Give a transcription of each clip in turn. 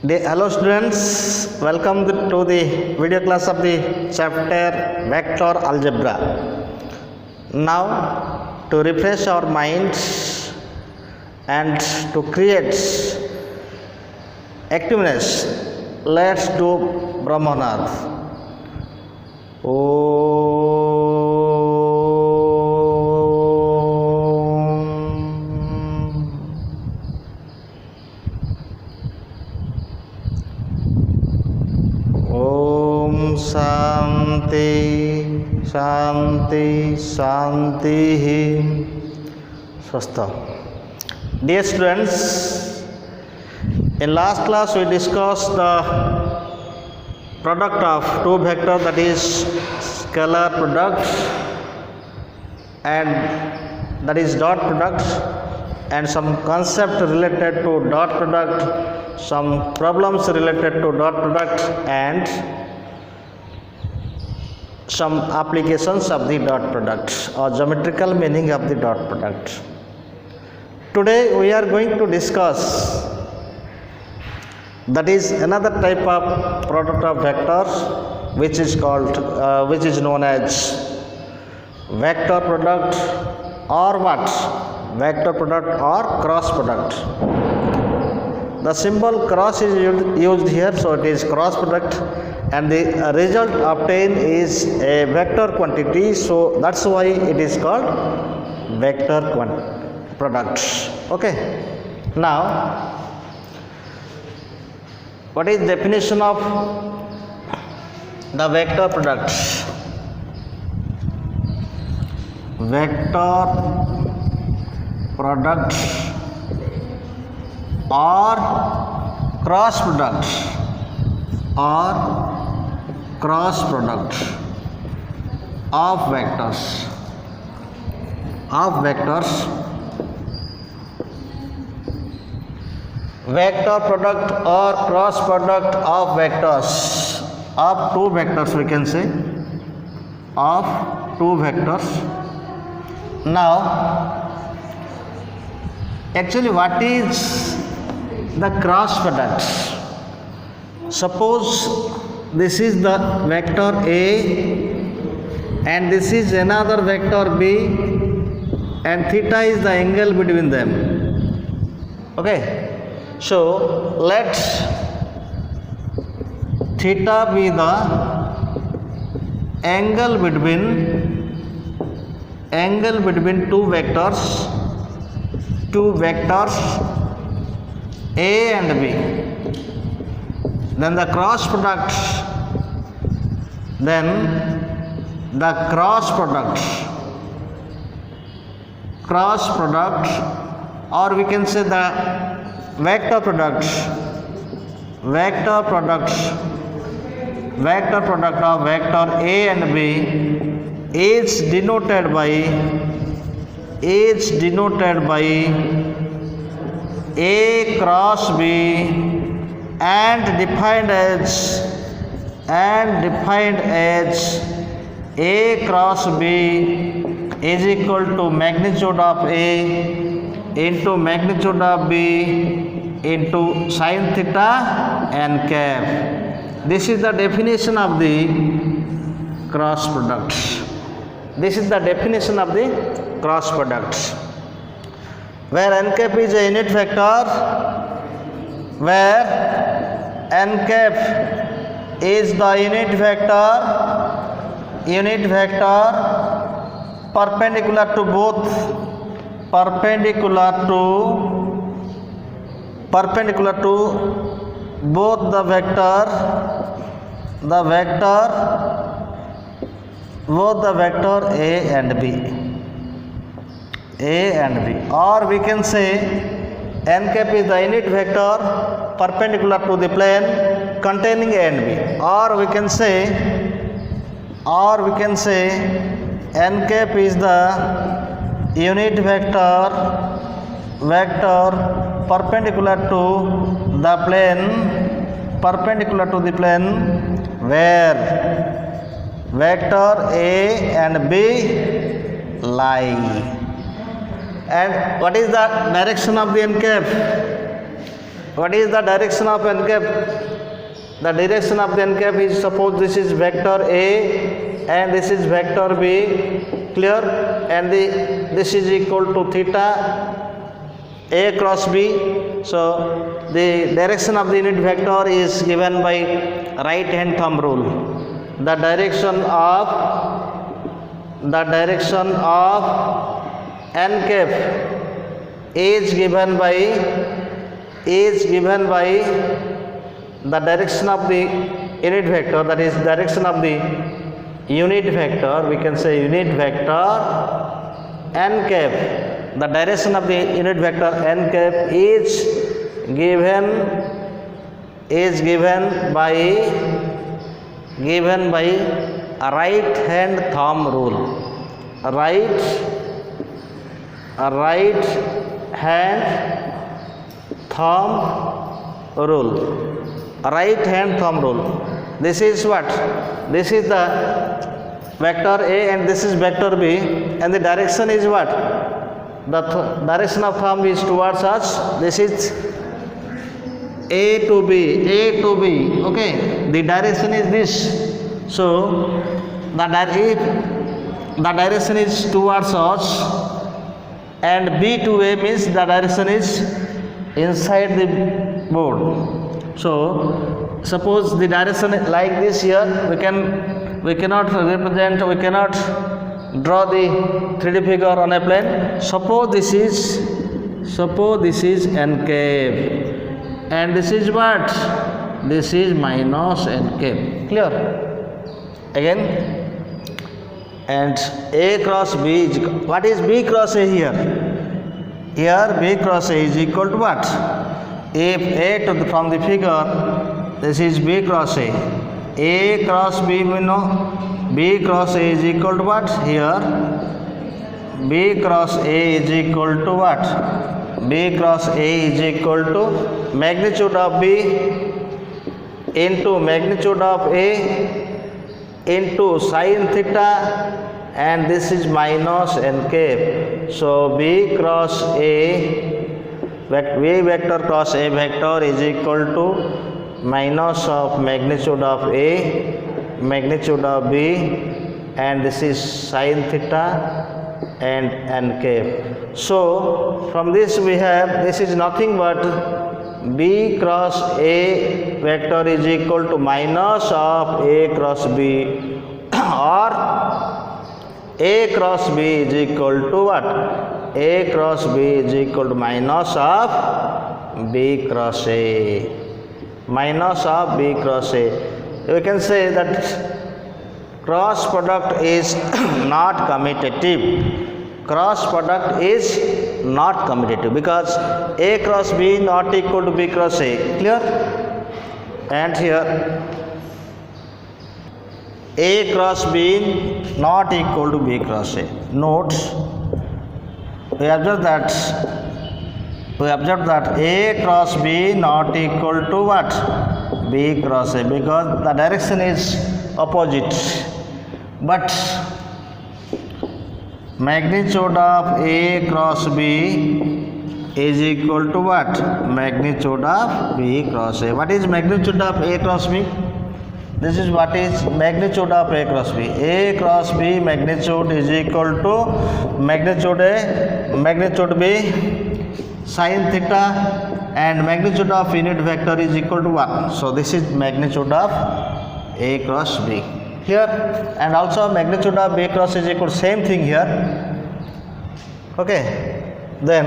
Hello students, welcome to the video class of the chapter Vector Algebra. Now to refresh our minds and to create activeness, let's do Brahmanad. शांति शांति शांति स्वस्थ. Dear students, in last class we discussed the product of two vectors, that is scalar product and that is dot product, and some concept related to dot product, some problems related to dot product, and some applications of the dot product or geometrical meaning of the dot product. Today we are going to discuss, that is another type of product of vectors which is known as vector product, or what? Vector product or cross product. The symbol cross is used here, so it is cross product, and the result obtained is a vector quantity, so that's why it is called vector product. Okay, now what is definition of the vector product? Vector product or cross product of vectors vector product or cross product of vectors of two vectors, we can say of two vectors. Now actually what is the cross product? Suppose this is the vector A and this is another vector B, and theta is the angle between them. Okay, so let theta be the angle between two vectors A and B. Then the cross product, or we can say the vector product of vector A and B is denoted by A cross B and defined as A cross B is equal to magnitude of A into magnitude of B into sin theta n cap. This is the definition of the cross product. Where n cap is a unit vector, where n cap is the unit vector perpendicular to both the vector A and B, or we can say n cap is the unit vector perpendicular to the plane containing A and B, or we can say n cap is the unit vector perpendicular to the plane where vector A and B lie. And what is the direction of the n cap? What is the direction of n cap? The direction of the n cap is, suppose this is vector A and this is vector B, clear, and this is equal to theta A cross B. So the direction of the unit vector is given by right hand thumb rule. The direction of n cap is given by the direction of the unit vector, that is direction of the unit vector, we can say unit vector n cap. The direction of the unit vector n cap is given by a right hand thumb rule. Right hand thumb rule. This is what? This is the vector A and this is vector B, and the direction is what? The direction of thumb is towards us. This is A to B. Okay, the direction is this. So the direction is towards us, and B to A means the direction is inside the board. So suppose the direction is like this here, we cannot draw the 3D figure on a plane. Suppose this is n cap, and this is what? This is minus n cap. Clear? Again, and A cross B is, what is B cross A here? Here B cross A is equal to what? If A from the figure, this is B cross A. A cross B, we know B cross A is equal to what? Here B cross A is equal to what? B cross A is equal to magnitude of B into magnitude of A into sin theta, and this is minus n cap. So B cross A, V vector cross A vector is equal to minus of magnitude of A, magnitude of B, and this is sin theta and n cap. So from this we have, this is nothing but B cross A vector is equal to minus of A cross B, or A cross B is equal to what? A cross B is equal to minus of B cross A. Minus of B cross A. We can say that cross product is not commutative. Cross product is not commutative because A cross B not equal to B cross A. Clear? And here A cross B not equal to B cross A. Note, we observe that A cross B not equal to what? B cross A, because the direction is opposite. But magnitude of A cross B is equal to what? Magnitude of B cross A. What is magnitude of A cross B? This is what is magnitude of A cross B. A cross B magnitude is equal to magnitude A, magnitude B, sin theta, and magnitude of unit vector is equal to 1. So this is magnitude of A cross B here, and also magnitude of B cross is equal to same thing here. Okay, then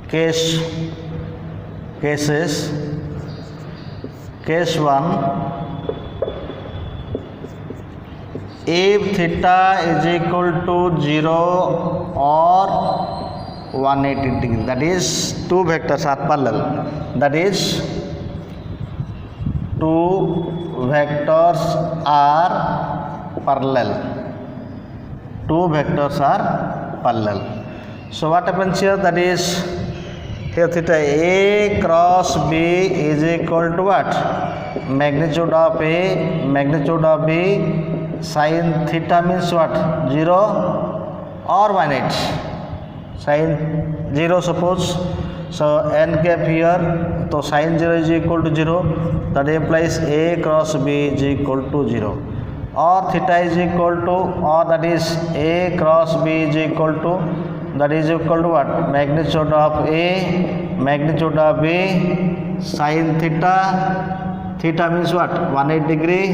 case 1, if theta is equal to 0 or 180 degree, that is two vectors are parallel, that is two vectors are parallel. So what happens here? That is here theta A cross B is equal to what? Magnitude of A, magnitude of B, sin theta means what? 0 or 180. sin 0 suppose. So n cap here, so sin 0 is equal to 0, that implies a cross b is equal to 0, or theta is equal to, or that is a cross b is equal to, that is equal to what? Magnitude of a, magnitude of b, sin theta, theta means what? 180 degree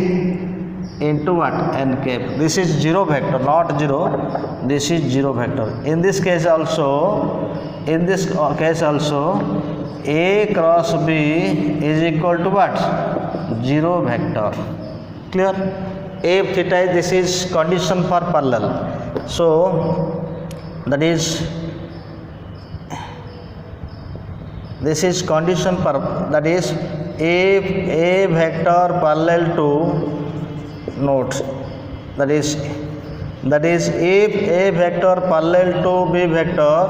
into what? N cap. This is 0 vector, not 0, this is 0 vector. In this case also, a cross b is equal to what? 0 vector. Clear? If theta, this is condition for parallel. So that is, this is condition for, that is if a vector parallel to, note, that is if a vector parallel to b vector,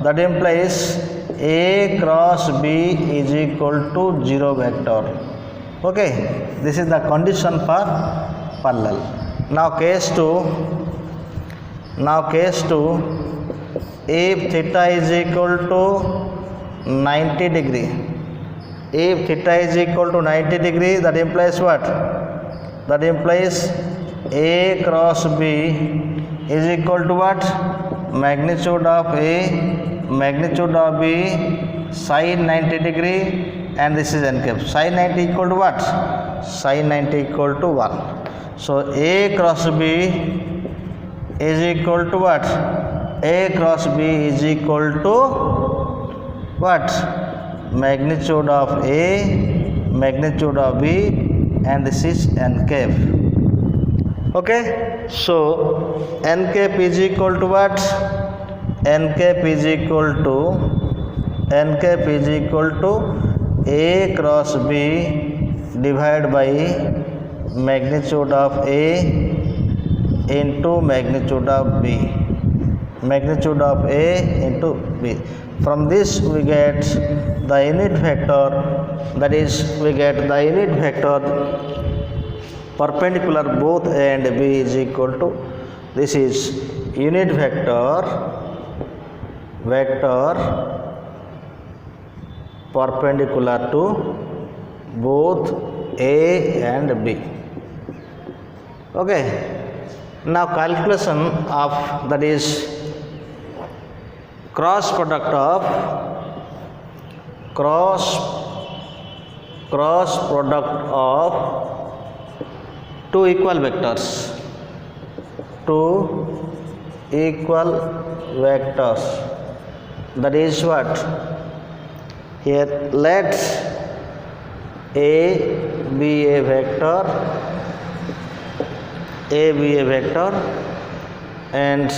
that implies a cross b is equal to 0 vector. Okay, this is the condition for parallel. Now case 2, if theta is equal to 90 degree, if theta is equal to 90 degree, that implies what? That implies a cross b is equal to what? Magnitude of a, magnitude of b, sin 90 degree, and this is n cap. Sin 90 equal to what? Sin 90 equal to 1. So a cross b is equal to what? A cross b is equal to what? Magnitude of a, magnitude of b, and this is n cap. Okay, so n cap is equal to what? N cap is equal to, n cap is equal to a cross b divided by magnitude of a into magnitude of b, magnitude of a into b. From this we get the unit vector, that is we get the unit vector perpendicular both a and b is equal to, this is unit vector perpendicular to both a and b. Okay, now calculation of, that is cross product of two equal vectors, that is what? Here let a be a vector, and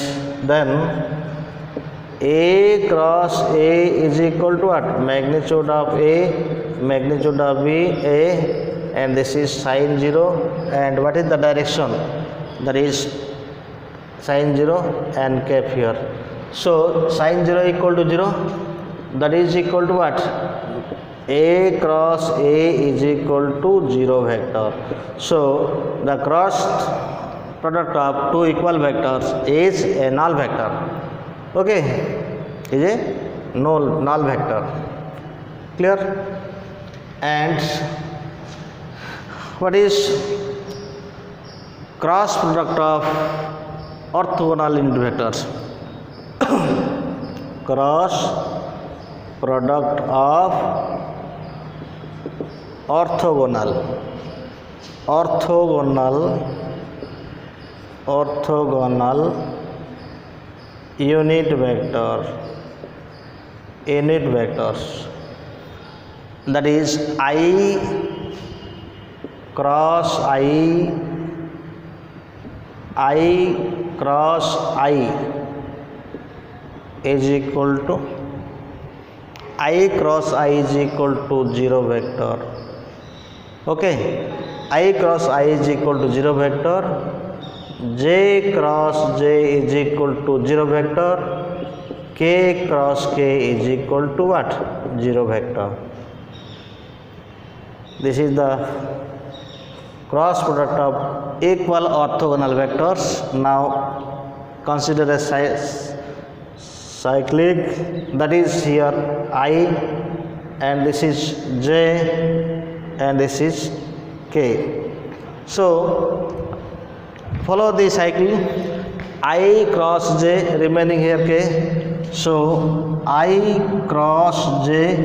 then a cross a is equal to what? Magnitude of a, magnitude of b, a, and this is sin 0, and what is the direction? That is sin 0 and cap here. So sin 0 equal to 0, that is equal to what? A cross a is equal to 0 vector. So the cross product of two equal vectors is a null vector. Okay, is a null vector. Clear? And what is cross product of orthogonal unit vectors? Cross product of orthogonal unit vectors, that is I cross I is equal to, I cross I is equal to 0 vector. Okay, I cross I is equal to 0 vector, j cross j is equal to 0 vector, k cross k is equal to what? 0 vector. This is the cross product of equal orthogonal vectors. Now consider a cyclic, that is here I, and this is j, and this is k. So follow the cycle, I cross j, remaining here k. So I cross j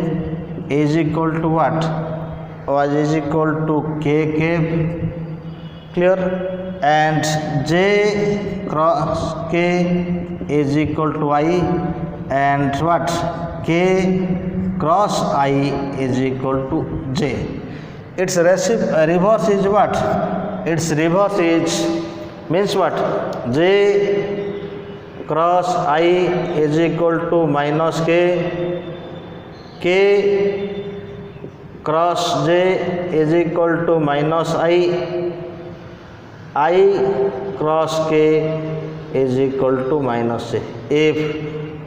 is equal to what? Was is equal to k cap, clear? And j cross k is equal to I, and what? K cross I is equal to j. Its reverse is what? Its reverse is means what? J cross I is equal to minus k, k cross j is equal to minus I cross k is equal to minus j. If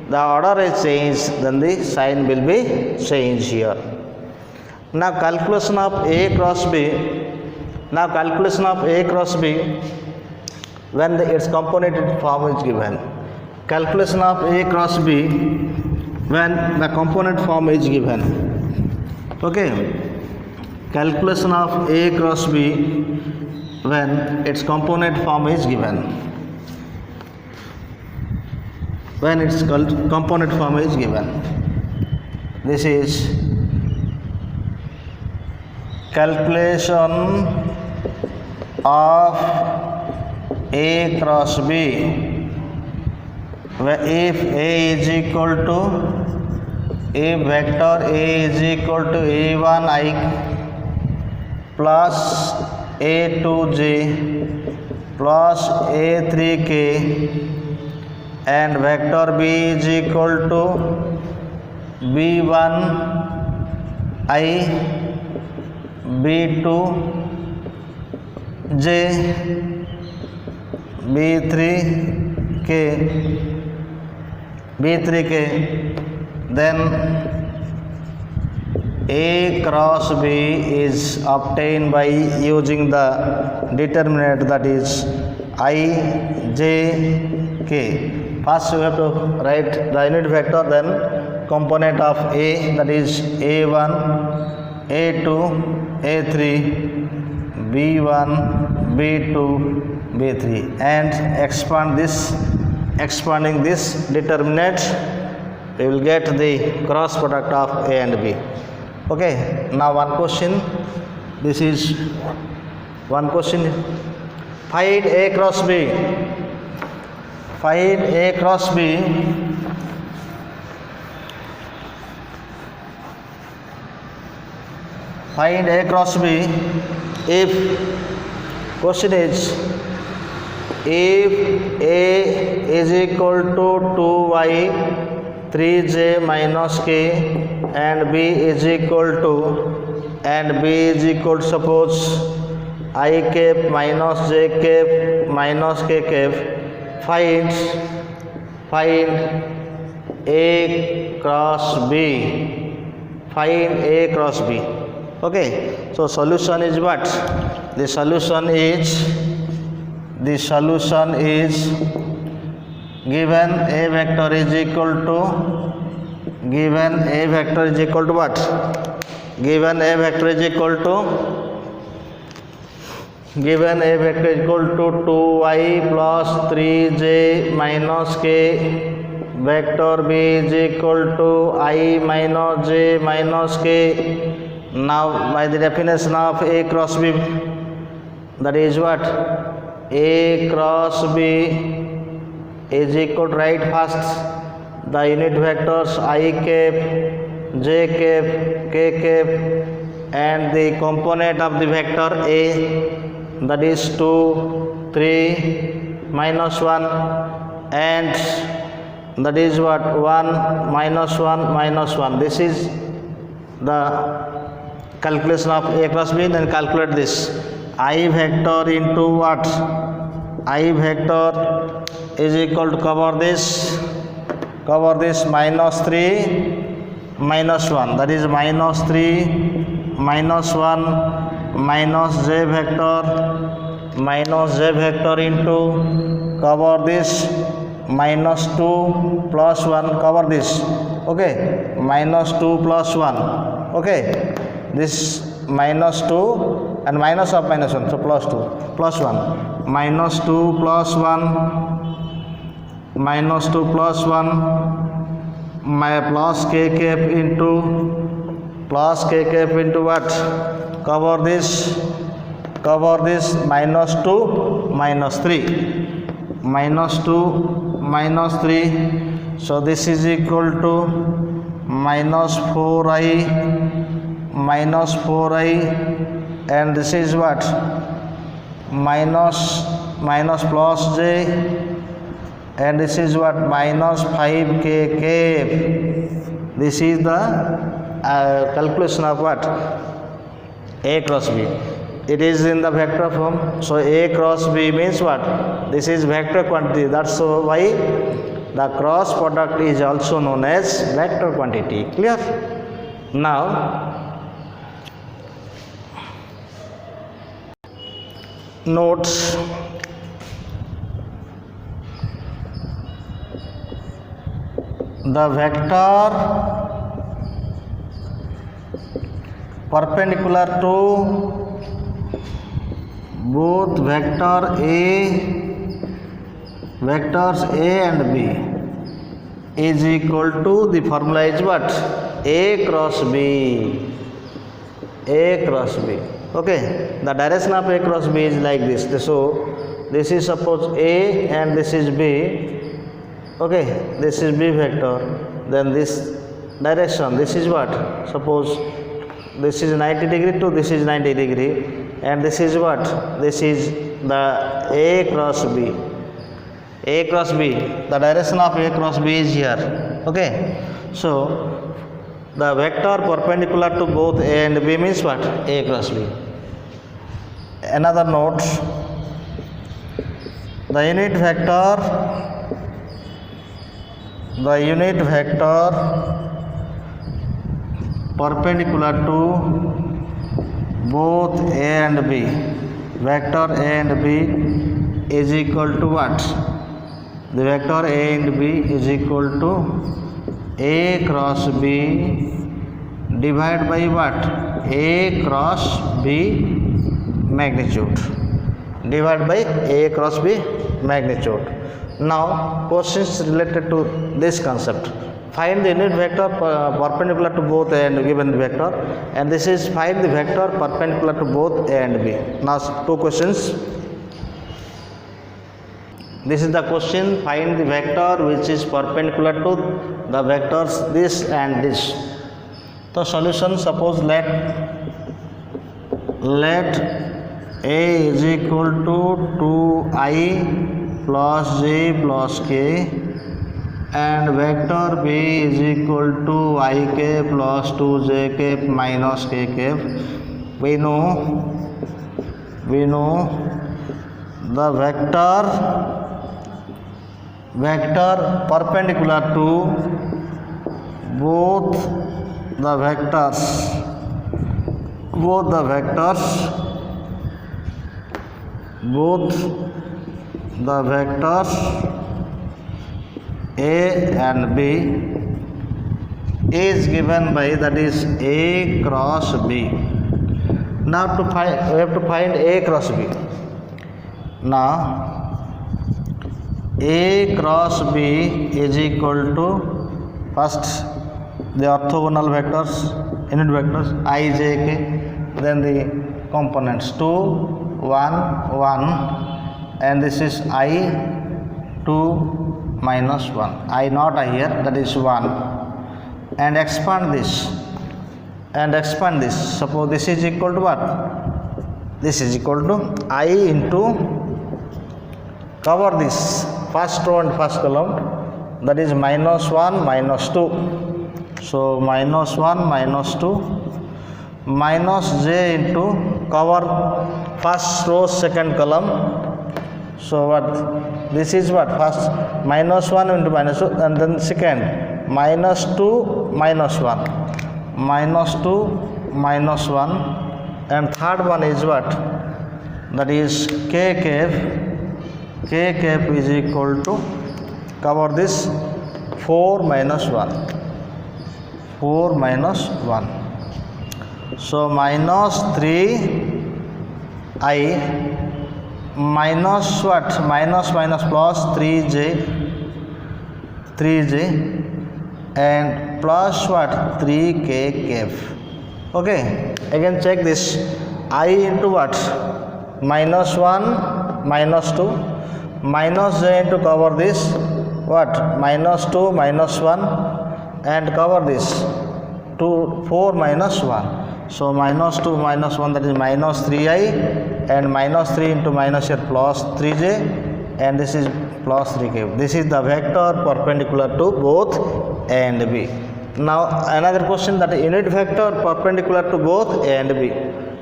the order is changed, then the sign will be changed here. Now calculation of A cross B. Now calculation of A cross B when its component form is given. Calculation of A cross B when the component form is given. Okay. Calculation of A cross B when its component form is given. When its component form is given. This is calculation of A cross B. If A is equal to, if vector A is equal to A1I plus A2J plus A3K, and vector B is equal to B1I B2J B3K, then A cross B is obtained by using the determinant, that is I, J, K. First we have to write the unit vector, then component of A, that is A1, A2, A3, B1, B2, B3, and expanding this determinant, we will get the cross product of A and B. Okay, now one question. This is one question. Find A cross B. Find A cross B. Find A cross B if question is, if A is equal to 2y 3j minus k and B is equal to, suppose I cap minus j cap minus k cap, find A cross B. Find A cross B. Okay, so solution is what? The solution is given A vector is equal to, what? Given A vector is equal to 2y plus 3j minus k, vector B is equal to I minus j minus k. Now by the definition of A cross B, that is what? A cross B is equal to, write first the unit vectors I cap, j cap, k cap, and the component of the vector A, that is 2, 3, minus 1, and that is what? 1, minus 1, minus 1. This is the calculation of A cross B. Then calculate this. I vector into what? I vector is equal to, cover this minus 3 minus 1, that is minus 3 minus 1 minus j vector into, cover this minus 2 plus 1, cover this, okay, minus 2 plus 1, okay, this minus 2 and minus of minus 1, so plus 2 plus 1, minus 2 plus 1, minus 2 plus 1, my plus k cap into what, cover this minus 2 minus 3, minus 2 minus 3, so this is equal to minus 4i, and this is what, minus plus j, and this is what, minus 5k cap. This is the calculation of what, A cross B. It is in the vector form, so A cross B means what, this is vector quantity, that's why the cross product is also known as vector quantity. Clear? Now notes, the vector perpendicular to both vectors A and B is equal to, the formula is what, A cross B, okay. The direction of A cross B is like this, so this is suppose A and this is B, okay, this is B vector, then this direction, this is what, suppose this is 90 degree to this is 90 degree, and this is what, this is the A cross B, the direction of A cross B is here, okay. So the vector perpendicular to both A and B means what, A cross B. Another note, the unit vector perpendicular to both A and B, vector A and B is equal to what, the vector A and B is equal to A cross B divided by what, A cross B magnitude, divided by A cross B magnitude. Now questions related to this concept. Find the unit vector perpendicular to both A and given vector, and this is find the vector perpendicular to both A and B. Now two questions. This is the question, find the vector which is perpendicular to the vectors this and this. So solution, suppose let A is equal to 2i plus j plus k, and vector B is equal to ik plus 2j minus k. We know the vector perpendicular to both the vectors A and B is given by, that is A cross B. Now we have to find A cross B. Now A cross B is equal to, first the orthogonal vectors, unit vectors I, j, k, then the components 2, 1, 1, and this is I, 2, minus 1, I not I here, that is 1, and expand this, suppose this is equal to what, this is equal to I into, cover this first row and first column, that is minus 1 minus 2, so minus 1 minus 2, minus j into, cover first row second column, so what, this is what, first minus 1 into minus 2, and then second minus 2 minus 1, minus 2 minus 1, and third one is what, that is k cap is equal to cover this 4 minus 1. 4 minus 1. So minus 3I minus what? Minus minus plus 3j and plus what? 3k cube. Okay, again check this. I into what? Minus 1 minus 2 minus j into cover this what? Minus 2 minus 1 and cover this 4 minus 1. So minus 2 minus 1, that is minus 3i, and minus 3 into minus here plus 3j, and this is plus 3k. This is the vector perpendicular to both A and B. Now another question, that unit vector perpendicular to both A and B.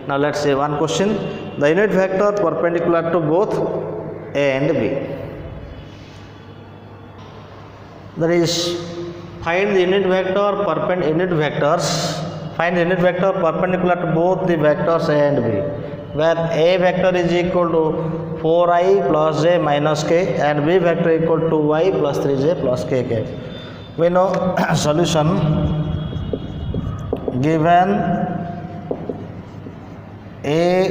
Now let's say one question, the unit vector perpendicular to both A and B. That is, find the unit vector find the unit vector perpendicular to both the vectors A and B, where A vector is equal to 4i plus j minus k and B vector equal to y plus 3j plus kk. We know solution. Given A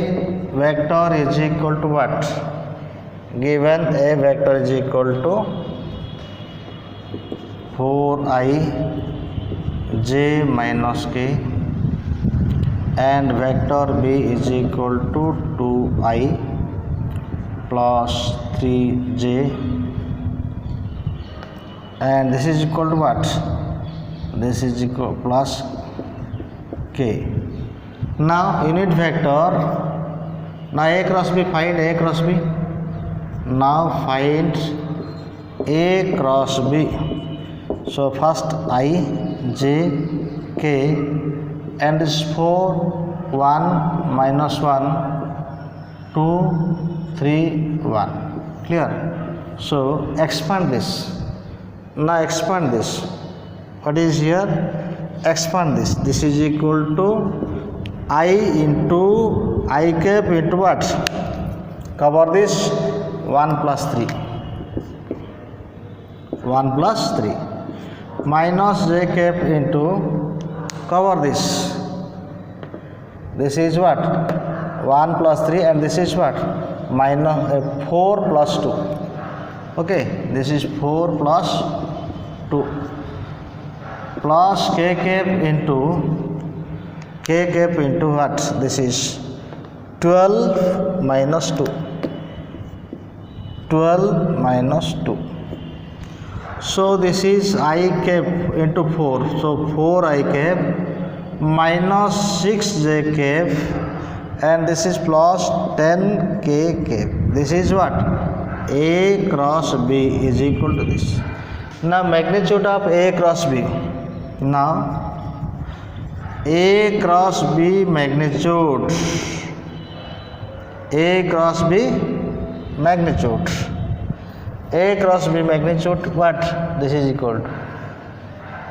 vector is equal to what? Given A vector is equal to 4i j minus k and vector B is equal to 2i plus 3j, and this is equal to what? This is equal plus k. Now unit vector, now A cross B, find A cross B. Now find A cross B. So first I j k and this 4 1 minus 1 2 3 1. Clear? So expand this. Now expand this. What is here? Expand this. This is equal to I into I cap into what? Cover this 1 plus 3. 1 plus 3 minus j cap into cover this. This is what? 1 plus 3, and this is what? Minus 4 plus 2. Okay, this is 4 plus 2 plus k cap into what? This is 12 minus 2. 12 minus 2. So this is I cap into 4. So 4i cap minus 6j cap, and this is plus 10k cap. This is what? A cross B is equal to this. Now magnitude of A cross B. Now A cross B magnitude. A cross B magnitude. A cross B magnitude what? This is equal to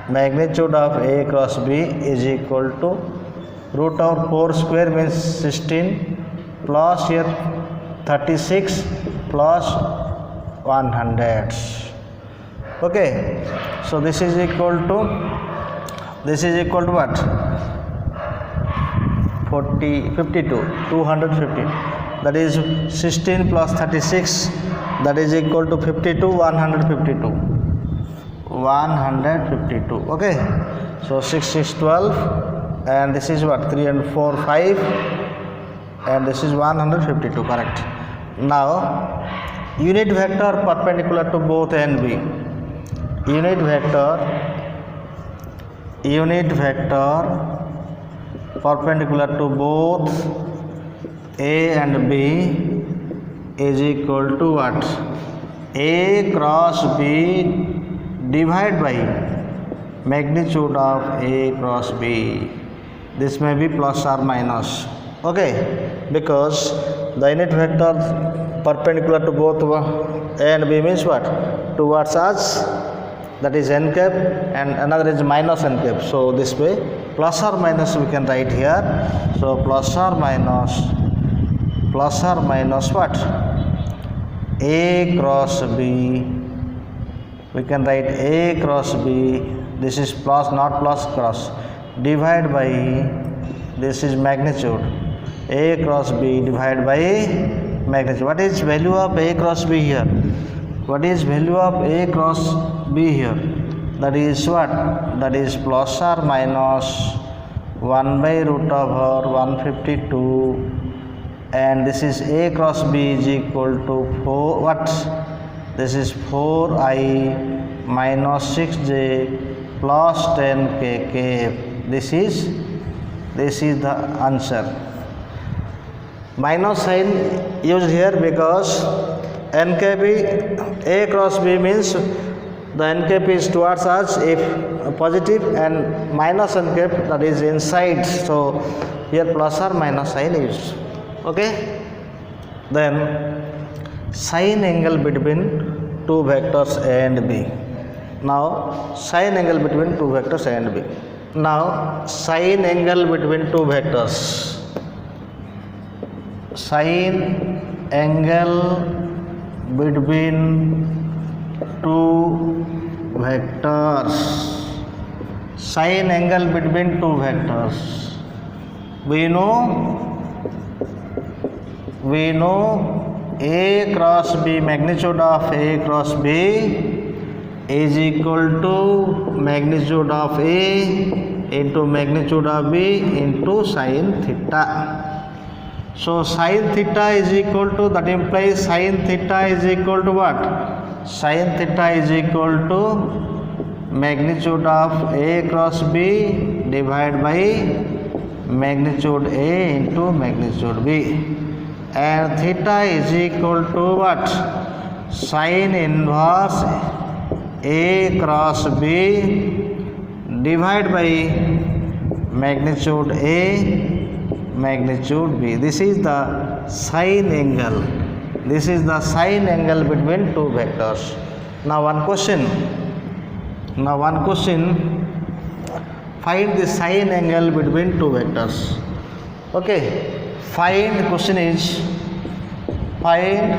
magnitude of A cross B is equal to root of 4 square means 16 plus here 36 plus 100. Okay, so this is equal to what? 52 250. That is 16 plus 36, that is equal to 52 152. Okay, so 6 6 12, and this is what? 3 and 4 5, and this is 152. Correct. Now unit vector perpendicular to both A and B. Unit vector perpendicular to both A and B is equal to what? A cross B divided by magnitude of A cross B. This may be plus or minus. Okay, because the unit vector perpendicular to both A and B means what? Towards us, that is n cap, and another is minus n cap. So this way plus or minus we can write here. So plus or minus what? A cross B we can write A cross B, this is plus, not plus, cross, divide by, this is magnitude, A cross B divided by magnitude. What is value of A cross B here? What is value of A cross B here? That is what? That is plus or minus 1 by root over 152, and this is A cross B is equal to 4, what? This is 4I minus 6J plus 10K. This is the answer. Minus sign used here because NKB, A cross B means the NKP is towards us if positive, and minus NKP, that is inside. So here plus or minus sign is used. Okay. Then sine angle between two vectors A and B. Now sine angle between two vectors A and B. Now sine angle between two vectors. Sine angle between two vectors. Sine angle between two vectors. We know A cross B, magnitude of A cross B is equal to magnitude of A into magnitude of B into sine theta. So sine theta is equal to, that implies sine theta is equal to what? Sine theta is equal to magnitude of A cross B divided by magnitude A into magnitude B. And theta is equal to what? Sine inverse A cross B divided by magnitude A, magnitude B. This is the sine angle. This is the sine angle between two vectors. Now one question. Find the sine angle between two vectors. Okay. Find, question is, find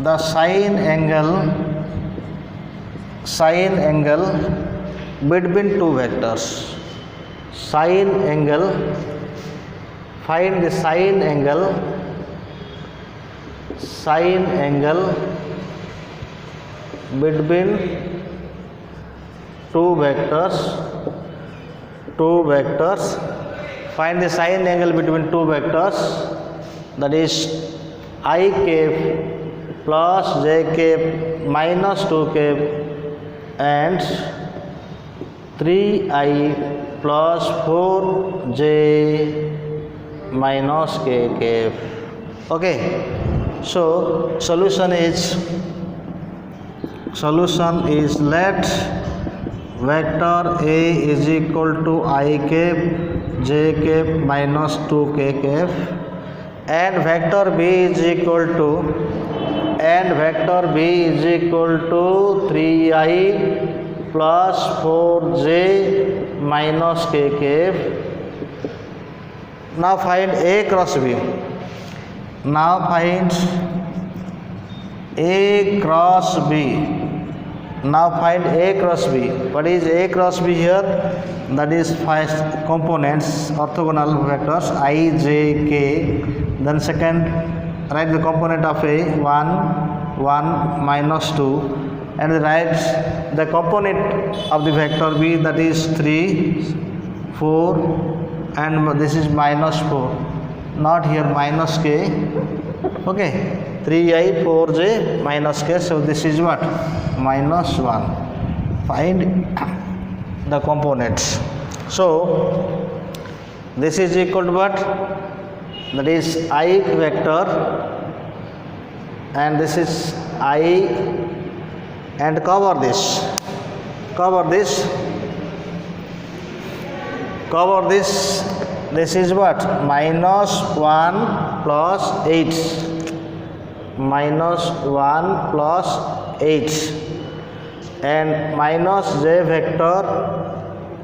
the sine angle between two vectors. Sine angle, find the sine angle between two vectors. Find the sine angle between two vectors, that is I cap plus j cap minus 2 cap and 3I plus 4j minus k cap. Okay. So solution is let vector A is equal to I cap j cap minus 2k cap, and vector B is equal to 3I plus 4j minus k cap. Now find A cross B. What is A cross B here? That is first components, orthogonal vectors I, j, k. Then second, write the component of A, 1, minus 2, and write the component of the vector B, that is 3, 4, and this is minus 4. Not here minus k. Okay. 3I 4j minus k, so this is what? Minus 1. Find the components. So this is equal to what? That is I vector, and this is I, and cover this. This is what? Minus 1 plus 8. Minus 1 plus 8 and minus j vector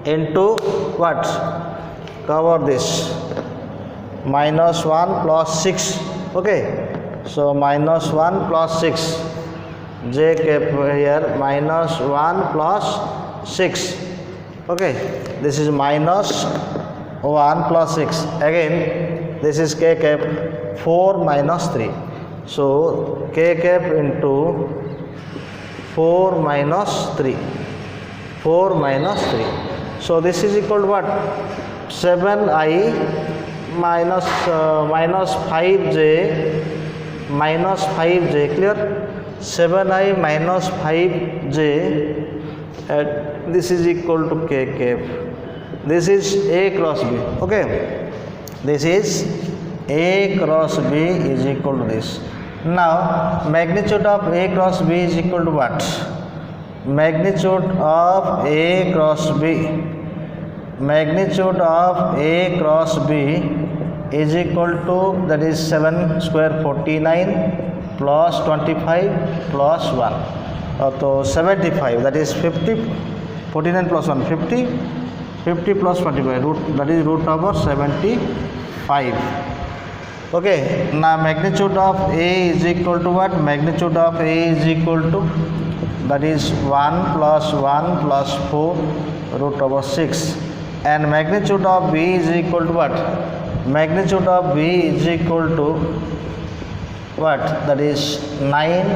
into what? Cover this. Minus 1 plus 6. Okay. So minus 1 plus 6. j cap here minus 1 plus 6. Okay, this is minus 1 plus 6. Again, this is k cap 4 minus 3. So k cap into 4 minus 3. 4 minus 3. So this is equal to what? 7i minus 5j minus 5j. Clear? 7i minus 5j, and this is equal to k cap. This is a cross b. Okay, this is a cross b is equal to this. Now magnitude of a cross b is equal to what? Magnitude of a cross b, magnitude of a cross b is equal to, that is 7 square 49 plus 25 plus 1, so 75, that is 50, 49 plus 1 50, 50 plus 25 root, that is root over 75. Okay, now magnitude of a is equal to what? Magnitude of a is equal to, that is 1 plus 1 plus 4 root over 6, and magnitude of b is equal to what? Magnitude of b is equal to what? That is 9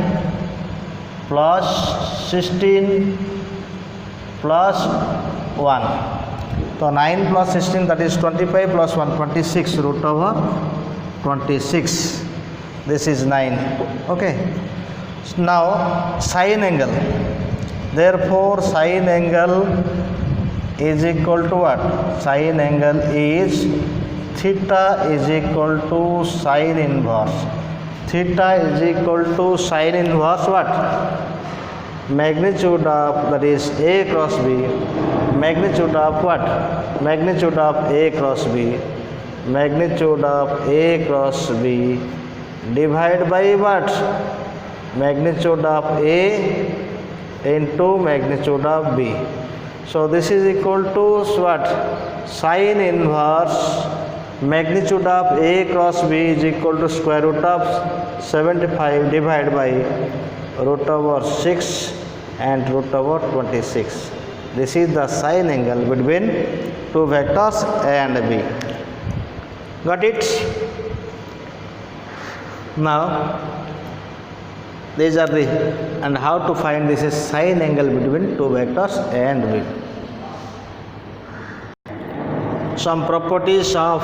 plus 16 plus 1. So 9 plus 16, that is 25 plus 1, 26 root over 26. This is 9. Okay. Now sine angle. Therefore sine angle is equal to what? Sine angle is theta is equal to sine inverse. Theta is equal to sine inverse what? Magnitude of, that is a cross b, magnitude of what? Magnitude of a cross b, magnitude of a cross b divided by what? Magnitude of a into magnitude of b. So this is equal to what? Sine inverse magnitude of a cross b is equal to square root of 75 divided by root over 6 and root over 26. This is the sine angle between two vectors a and b. Got it? Now these are the, and how to find this is sine angle between two vectors a and b. Some properties of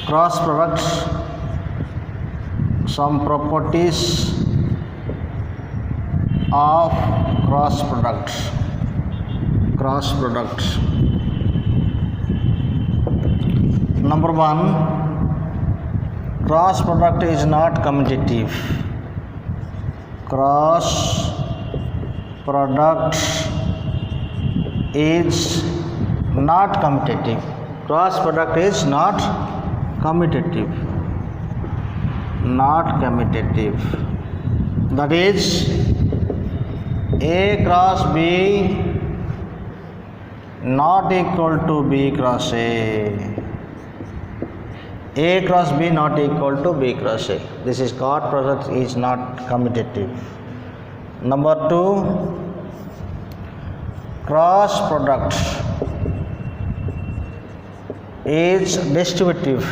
cross products. Some properties of cross products. Cross products. Number 1, cross product is not commutative. Cross product is not commutative. Cross product is not commutative. Not commutative. That is a cross b not equal to b cross a. A cross b not equal to b cross a. This is cross product is not commutative. Number 2, cross product is distributive.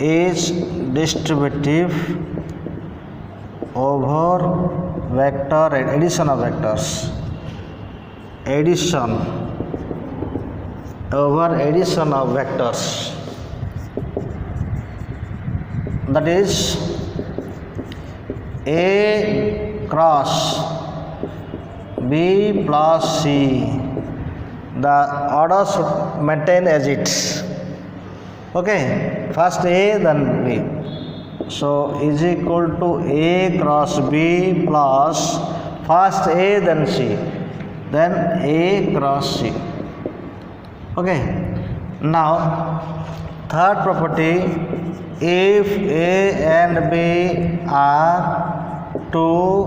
Is distributive over vector and addition of vectors. Addition over addition of vectors. That is a cross b plus c. The order should maintain as it. Okay, first a then b. So is equal to a cross b plus first a then c, then a cross c. Okay. Now third property, if a and b are two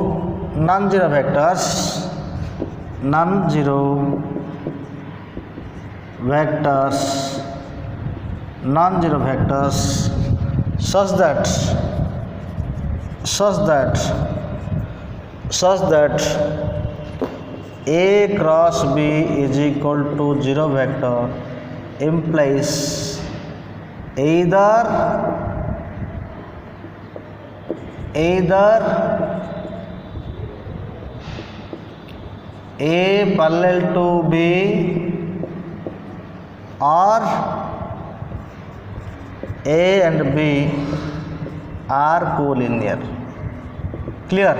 non-zero vectors, non-zero vectors such that such that A cross B is equal to 0 vector implies either A parallel to B or A and B are collinear. Clear?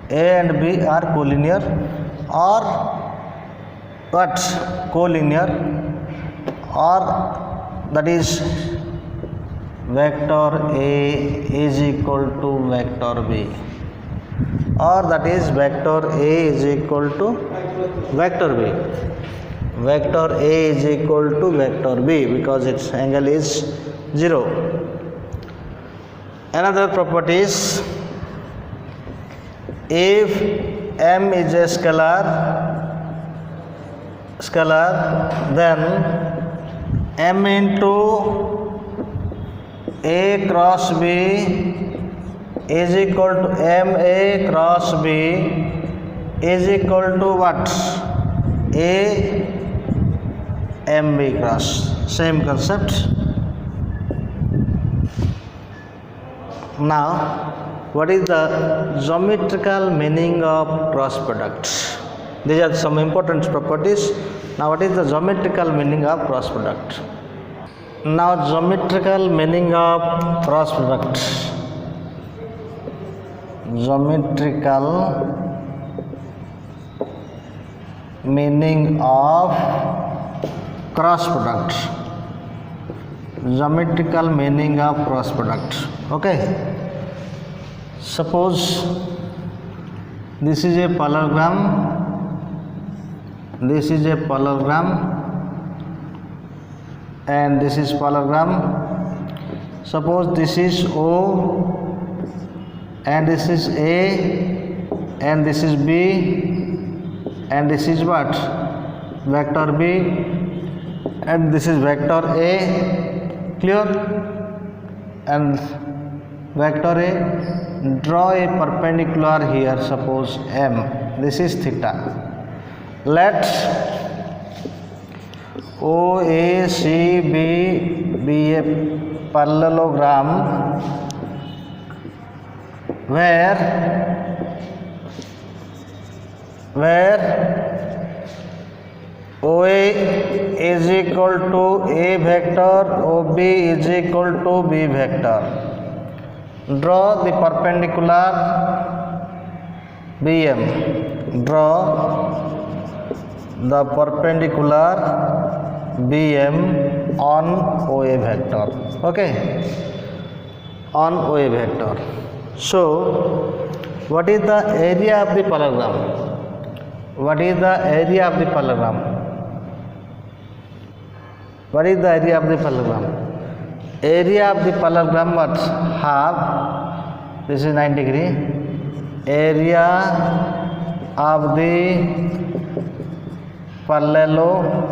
A and B are collinear or what? Collinear, or that is vector A is equal to vector B, or that is vector A is equal to vector B. Vector A is equal to vector B because its angle is 0. Another property is, if M is a scalar, then M into A cross B is equal to MA cross B is equal to what? A MB cross. Same concept. Now, what is the geometrical meaning of cross product? These are some important properties. Now, what is the geometrical meaning of cross product? Now, geometrical meaning of cross product. Geometrical meaning of cross product. Geometrical meaning of cross product. Okay. Suppose this is a parallelogram. This is a parallelogram, and this is parallelogram. Suppose this is O, and this is A, and this is B, and this is what? Vector B, and this is vector A. Clear? And vector A, draw a perpendicular here, suppose M. This is theta. Let OACB be a parallelogram where OA is equal to A vector, OB is equal to B vector. Draw the perpendicular BM. Draw the perpendicular BM on OA vector. Okay, on OA vector. So, what is the area of the parallelogram? What is the area of the parallelogram? What is the area of the parallelogram? Area of the parallelogram what? Half. This is 90 degree. Area of the parallelogram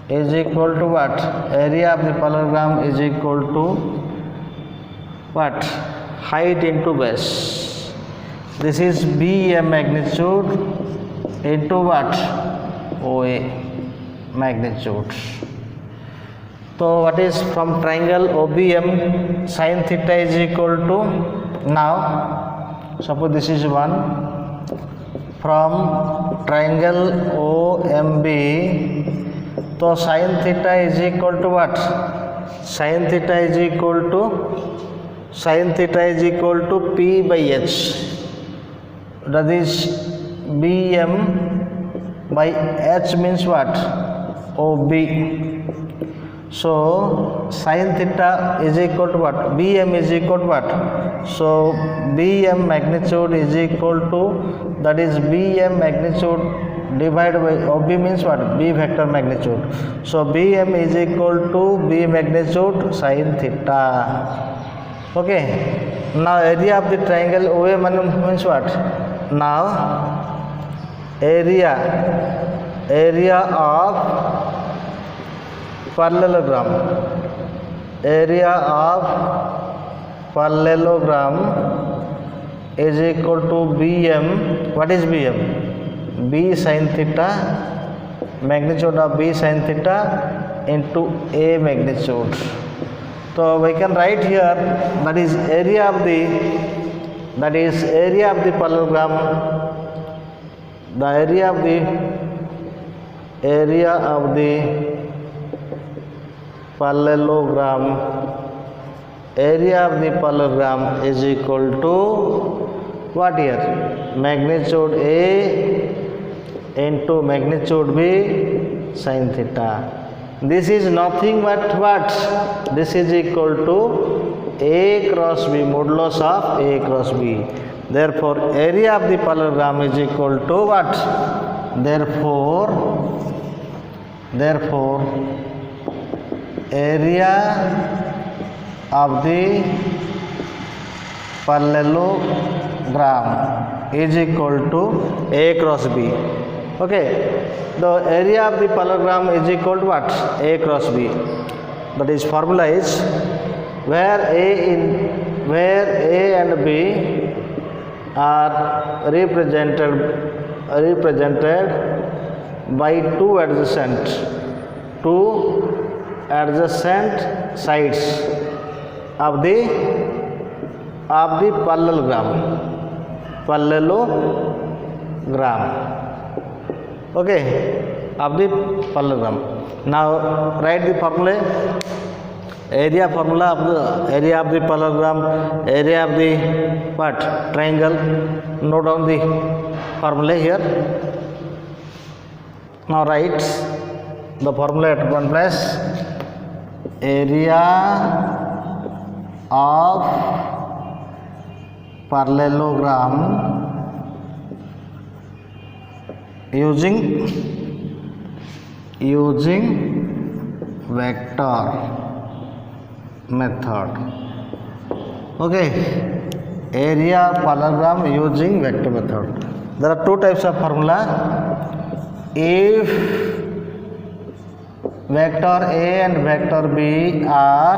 is equal to what? Area of the parallelogram is equal to what? Height into base. This is BM magnitude into what? OA magnitude. So what is from triangle OBM? Sin theta is equal to, now suppose this is 1, from triangle OMB, so sin theta is equal to what? Sin theta is equal to P by H. That is BM by H means what? OB. So sin theta is equal to what? BM is equal to what? So BM magnitude is equal to, that is BM magnitude divided by OB means what? B vector magnitude. So BM is equal to B magnitude sin theta. Okay. Now area of the triangle OA means what? Now area of parallelogram area of parallelogram is equal to Bm. What is Bm? B sin theta, magnitude of B sin theta into A magnitude. So we can write here that is area of the parallelogram. The area of the parallelogram is equal to what here? Magnitude A into magnitude B sin theta. This is nothing but what? This is equal to A cross B, modulus of A cross B. Therefore area of the parallelogram is equal to what? Therefore area of the parallelogram is equal to A cross B. Okay, the area of the parallelogram is equal to what? A cross B. That is formula is where A and B are represented by two adjacent sides of the parallelogram. Okay, of the parallelogram. Now write the formula. Area formula of the area of the parallelogram, area of the what? Triangle. Note down the formula here. Now write the formula at one place. Area of parallelogram using vector method. Okay, area parallelogram using vector method. There are two types of formula. If vector A and vector B are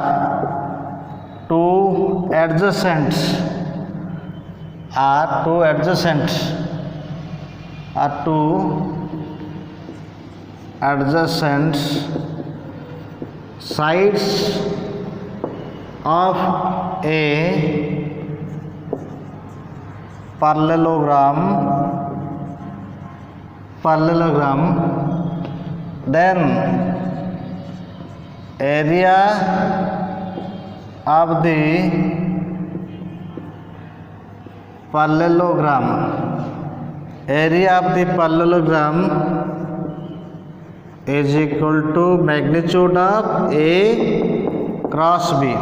two adjacent sides of a parallelogram, then area of the parallelogram is equal to magnitude of A cross B.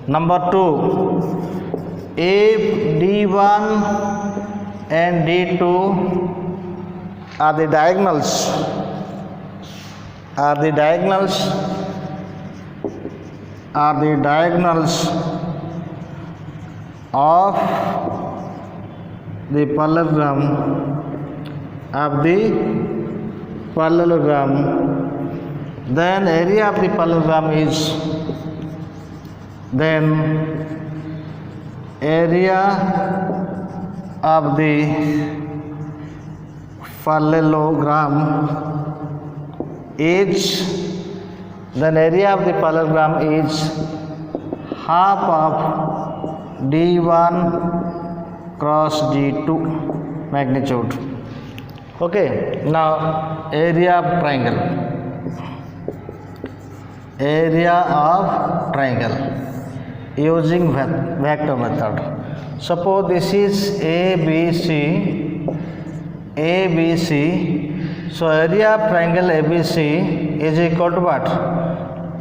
Number 2, if D1 and D2 are the diagonals of the parallelogram, then area of the parallelogram is area of the parallelogram is half of D1 cross D2 magnitude. Okay, now area of triangle using vector method. Suppose this is ABC. So area of triangle ABC is equal to what?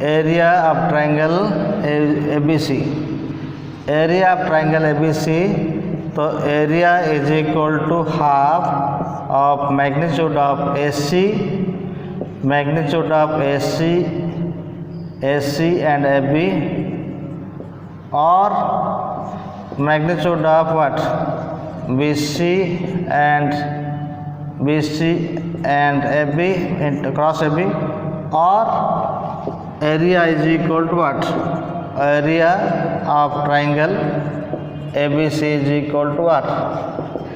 Area of triangle ABC. So area is equal to half of magnitude of AC and AB, or magnitude of what? BC and AB cross AB, or area is equal to what? Area of triangle ABC is equal to what?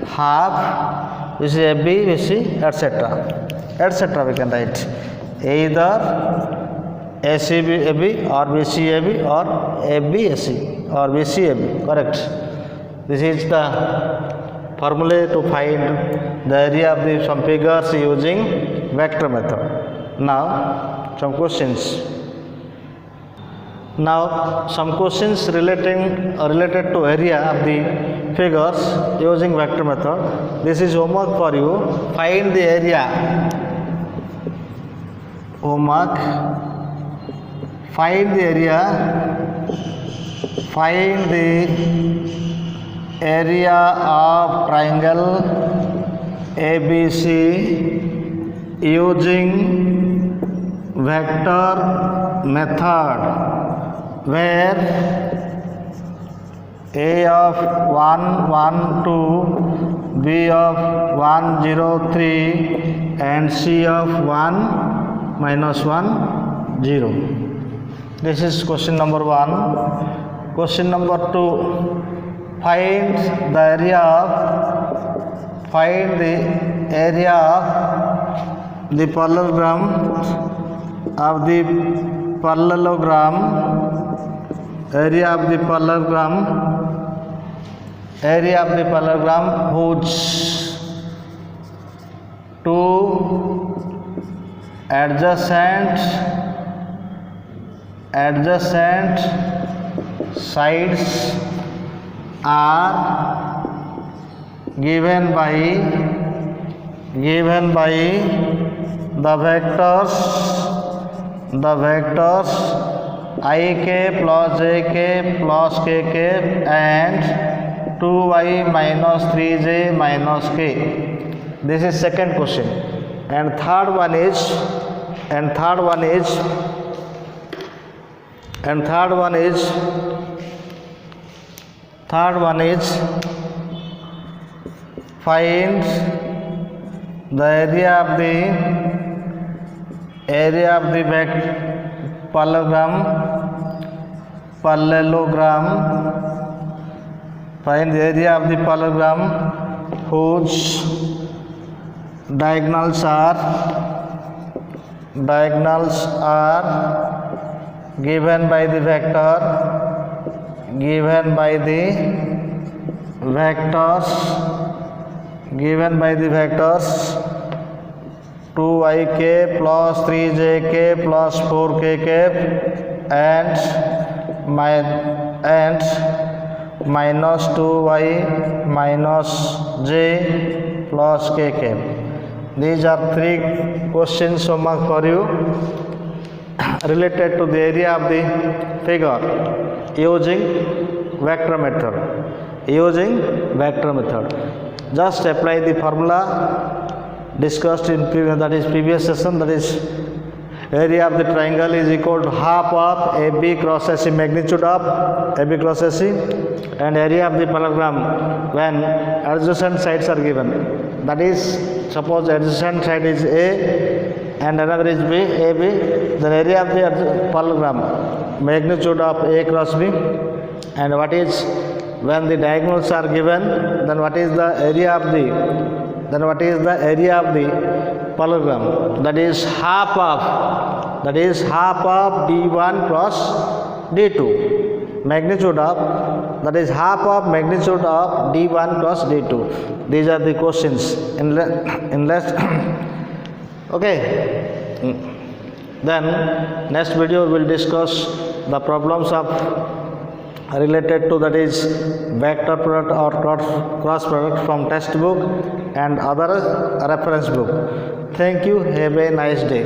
Half, which is AB, which is etc. We can write either ACB AB or BC AB or AB AC or BC AB. Correct. This is the formula to find the area of the some figures using vector method. Now some questions. Now some questions related to area of the figures using vector method. This is homework for you. Find the area. Homework. Find the area. Find the area of triangle ABC using vector method, where A of 1, 1, 2, B of 1, 0, 3 and C of 1, minus 1, 0. This is question number 1. Question number 2. Find the area of the parallelogram of the parallelogram whose two adjacent sides are given by the vectors ik plus jk plus kk and 2y minus 3j minus k. This is second question. And third one is find the area of the parallelogram. Find the area of the parallelogram whose diagonals are given by the vectors 2ik plus 3jk plus 4kk and minus 2y minus j plus kk. These are three questions homework for you related to the area of the figure using vector method. Just apply the formula discussed in previous session, that is area of the triangle is equal to half of AB cross AC, magnitude of AB cross AC, and area of the parallelogram when adjacent sides are given. That is, suppose adjacent side is A and another is B, AB, then area of the parallelogram magnitude of A cross B, and what is when the diagonals are given, then what is the area of the parallelogram? That is half of D1 cross D2. Magnitude of, that is half of magnitude of D1 cross D2. These are the questions in less. Okay. Then next video will discuss the problems of related to, that is vector product or cross product from textbook and other reference book. Thank you. Have a nice day.